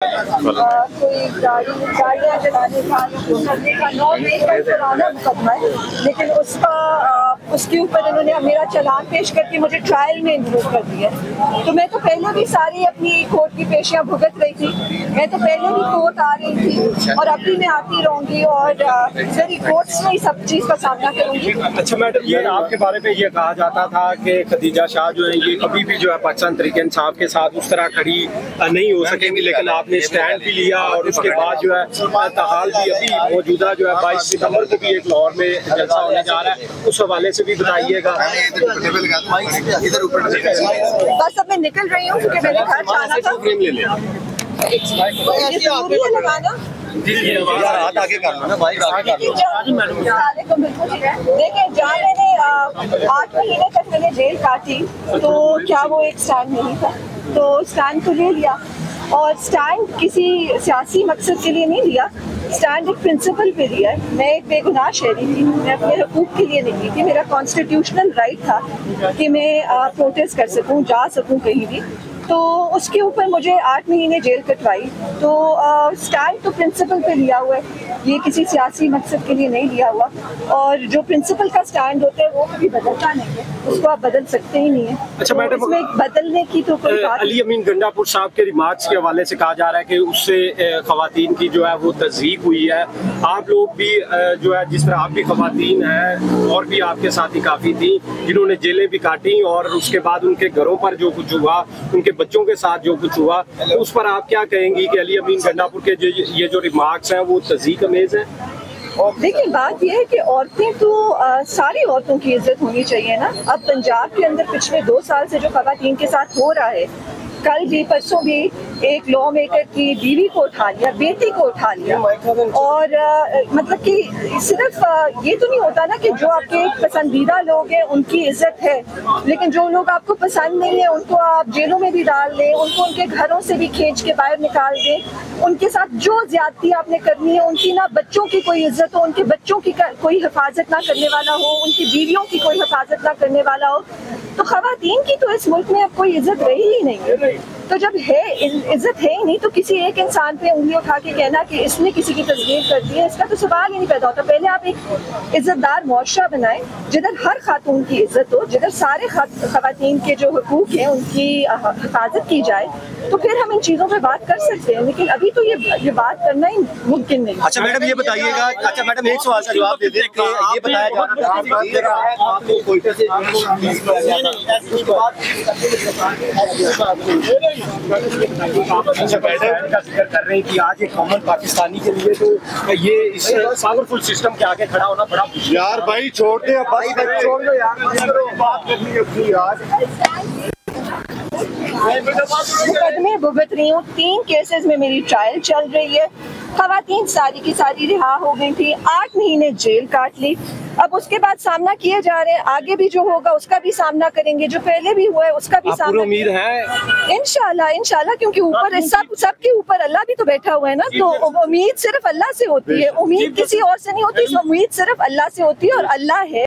कोई गाड़ियाँ चलाने का करने का पुराना मुकदमा है, लेकिन उसके ऊपर इन्होंने मेरा चालान पेश करके मुझे ट्रायल में इन्वॉल्व कर दिया। तो मैं तो पहले भी सारी अपनी कोर्ट की पेशियाँ भुगत रही थी, मैं तो पहले भी कोर्ट आ रही थी और अभी मैं आती रहूँगी और मेरी कोर्ट्स में सब चीज़ का सामना करूँगी। अच्छा मैडम, ये आपके बारे में ये कहा जाता था कि खदीजा शाह जो है ये कभी भी जो है पाकिस्तान तहरीक इंसाफ के साथ उस तरह खड़ी नहीं हो सकेंगी, लेकिन आपने स्टैंड भी लिया और उसके बाद जो है ताहाल भी अभी मौजूदा जो है 22 सितंबर को भी एक लाहौर में जलसा होने जा रहा है, उस हवाले से भी बताइएगा। बस अब मैं निकल रही हूँ क्योंकि मेरे घर जाना था। देखिए, जहाँ मैंने 8 महीने तक मैंने जेल काटी तो क्या वो एक स्टैंड नहीं था? तो स्टैंड तो ले लिया, और स्टैंड किसी सियासी मकसद के लिए नहीं लिया, स्टैंड एक प्रिंसिपल पे लिया है। मैं एक बेगुनाह शहरी थी, मैं अपने हकूक़ के लिए निकली थी, मेरा कॉन्स्टिट्यूशनल राइट था कि मैं प्रोटेस्ट कर सकूं, जा सकूं कहीं भी। तो उसके ऊपर मुझे 8 महीने जेल कटवाई। तो स्टैंड तो प्रिंसिपल पे लिया हुआ है, ये किसी सियासी मकसद के लिए नहीं लिया हुआ, और जो प्रिंसिपल का स्टैंड होता है वो कभी बदलता नहीं है, उसको आप बदल सकते ही नहीं है। अच्छा तो मैडम, इसमें बदलने की तो कोई बात। अली अमीन गंडापुर साहब के रिमार्क्स के हवाले से कहा जा रहा है कि उससे खवातीन की जो है वो तज़हीक हुई है। आप लोग भी जो है, जिस तरह आप भी खवातीन हैं और भी आपके साथी काफ़ी थी जिन्होंने जेलें भी काटी, और उसके बाद उनके घरों पर जो कुछ हुआ, उनके बच्चों के साथ जो कुछ हुआ, तो उस पर आप क्या कहेंगी कि अली अमीन गंडापुर के ये जो रिमार्क्स हैं वो तज़हीक अमेज़ है? देखिए, बात यह है कि औरतें तो सारी औरतों की इज्जत होनी चाहिए ना। अब पंजाब के अंदर पिछले 2 साल से जो खवातीन के साथ हो रहा है, कल भी परसों भी एक लॉ मेकर की बीवी को उठा लिया, बेटी को उठा लिया, और मतलब कि सिर्फ ये तो नहीं होता ना कि जो आपके पसंदीदा लोग हैं उनकी इज्जत है, लेकिन जो लोग आपको पसंद नहीं है उनको आप जेलों में भी डाल दें, उनको उनके घरों से भी खींच के बाहर निकाल दें, उनके साथ जो ज्यादती आपने करनी है, उनकी ना बच्चों की कोई इज्जत हो, उनके बच्चों की कोई हिफाजत ना करने वाला हो, उनकी बीवियों की कोई हिफाजत ना करने वाला हो, तो खवातीन की तो इस मुल्क में अब कोई इज्जत रही ही नहीं है। तो जब है इज्जत है ही नहीं, तो किसी एक इंसान पे उंगली उठा के कहना कि इसने किसी की तस्वीर कर दी है, इसका तो सवाल ही नहीं पैदा होता। पहले आप एक इज्जतदार मुआशरा बनाएं जिधर हर खातून की इज्जत हो, जिधर सारे खवातीन के जो हुकूक हैं उनकी हिफाजत की जाए, तो फिर हम इन चीज़ों पे बात कर सकते हैं, लेकिन अभी तो ये बात करना ही मुमकिन नहीं। अच्छा मैडम, ये बताइएगा, अच्छा मैडम एक सवाल का जवाब दे दें कि ये बताया जा रहा था आपको कोयटे से कर रहे हैं कि आज एक कॉमन पाकिस्तानी के लिए तो ये इस पावरफुल सिस्टम के आगे खड़ा होना बड़ा यार भाई छोड़ दे, बस छोड़ दो यार, बात करनी है अपनी यार। मुकदमे भुगत रही हूँ, 3 केसेस में मेरी ट्रायल चल रही है। खवातीन सारी की सारी रिहा हो गई थी, 8 महीने जेल काट ली। अब उसके बाद सामना किए जा रहे हैं, आगे भी जो होगा उसका भी सामना करेंगे, जो पहले भी हुआ है उसका भी सामना। उम्मीद है इंशाल्लाह, क्योंकि ऊपर सबके ऊपर अल्लाह भी तो बैठा हुआ है ना। तो उम्मीद सिर्फ अल्लाह से होती है, उम्मीद किसी और से नहीं होती, उम्मीद सिर्फ अल्लाह से होती है, और अल्लाह है।